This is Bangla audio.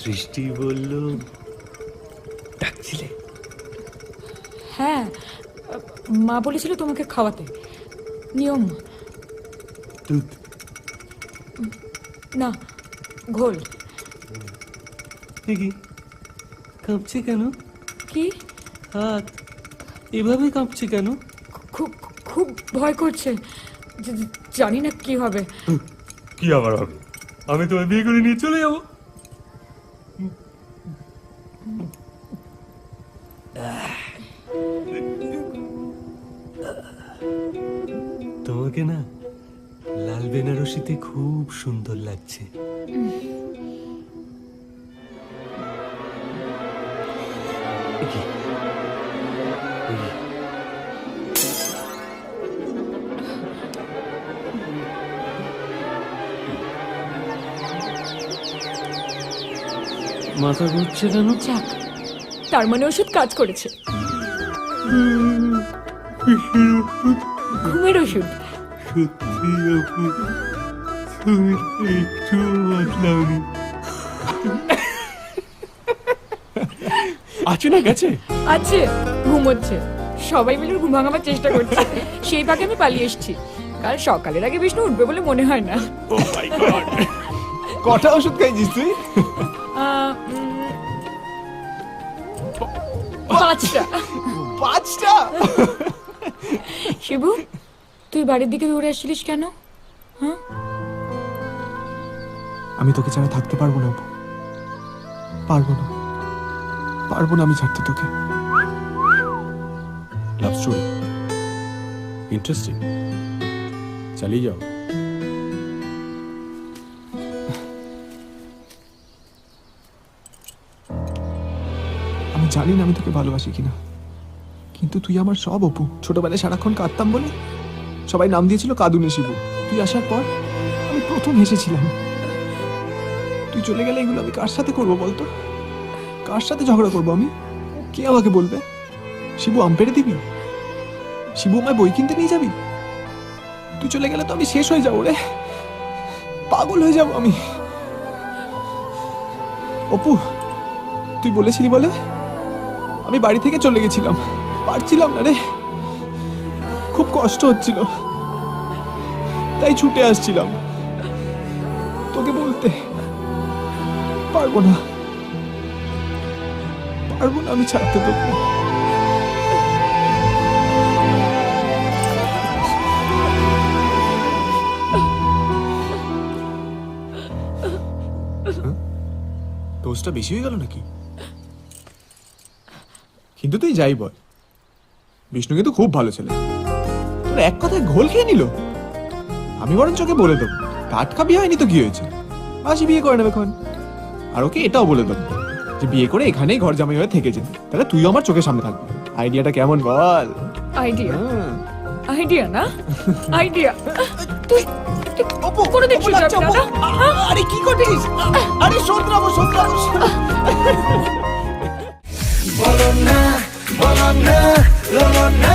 সৃষ্টি বলল ডাকছিলে? হ্যাঁ, মা বলেছিল তোমাকে খাওয়াতে, নিয়ম। দুধ না, ঘোল। দেখি কাঁপছে কেন? কি? হাত এভাবে কাঁপছে কেন? খুব খুব ভয় করছে, জানি না কি হবে। কি আবার হবে? আমি তোমায় বিয়ে করে নিয়ে চলে যাবো। তোমাকে না লাল বেনারসিতে খুব সুন্দর লাগছে। মাথা ঘুরছে কেন? যাক, তার মানে ওষুধ কাজ করেছে। ঘুমের ওষুধ। সত্যি আপু, তুমি একটু বদলাওনি। আছে না গেছে? আছে, ঘুমোচ্ছে। সবাই মিলে ঘুম ভাঙাবার চেষ্টা করছে, সেই ফাঁকে আমি পালিয়ে এসেছি। কাল সকালের আগে বিষ্ণু উঠবে বলে মনে হয় না। ও মাই গড! কটা ওষুধ খাইছিস তুই? 5টা। 5টা? শিবু, তুই বাড়ির দিকে দৌড়ে আসছিলিস কেন? হ্যাঁ, আমি তোকে ছাড়া থাকতে পারবো না, পারবো না, পারবো না আমি ছাড়তে তোকে। লাভ স্টোরি ইন্টারেস্টিং, চালিয়ে যাও। আমি জানি না আমি তোকে ভালোবাসি কিনা, কিন্তু তুই আমার সব অপু। ছোটবেলায় সারাক্ষণ কাঁদতাম বলে সবাই নাম দিয়েছিল কাঁদুনে শিবু। তুই আসার পর আমি প্রথম হেসেছিলাম। তুই চলে গেলে এগুলো আমি কার সাথে করবো বলতো? কার সাথে ঝগড়া করবো আমি? কে আমাকে বলবে? শিবু আম পেড়ে দিবি? শিবু আমায় বই কিনতে নিয়ে যাবি? তুই চলে গেলে তো আমি শেষ হয়ে যাবো রে, পাগল হয়ে যাবো আমি। অপু, তুই বলেছিলি বলে আমি বাড়ি থেকে চলে গেছিলাম, পারছিলাম না রে, খুব কষ্ট হচ্ছিল, তাই ছুটে আসছিলাম তোকে বলতে। পারবো না, পারবো না আমি ছাড়তে তোকে। ডোজটা বেশি হয়ে গেল নাকি? কিন্তু তুই যাই বল, বিষ্ণু কিন্তু খুব ভালো ছেলে। তোর এক কথায় ঘোল খেয়ে নিল। আমি বরং চোখে বলে দেবো, টাটকা বিয়ে হয়নি তো কি হয়েছে, মাসি বিয়ে করে নেবে এখন। আর ওকে এটাও বলে দেবো যে বিয়ে করে এখানেই ঘর জামাই হয়ে থেকেছে, তাহলে তুইও আমার চোখের সামনে থাকবি। আইডিয়াটা কেমন বল? আইডিয়া? আইডিয়া না, আইডিয়া। তুই করে দেখছিস না? আরে কি করছিস? আরে শোধরাবো। বলো না, বলো না, বলো না।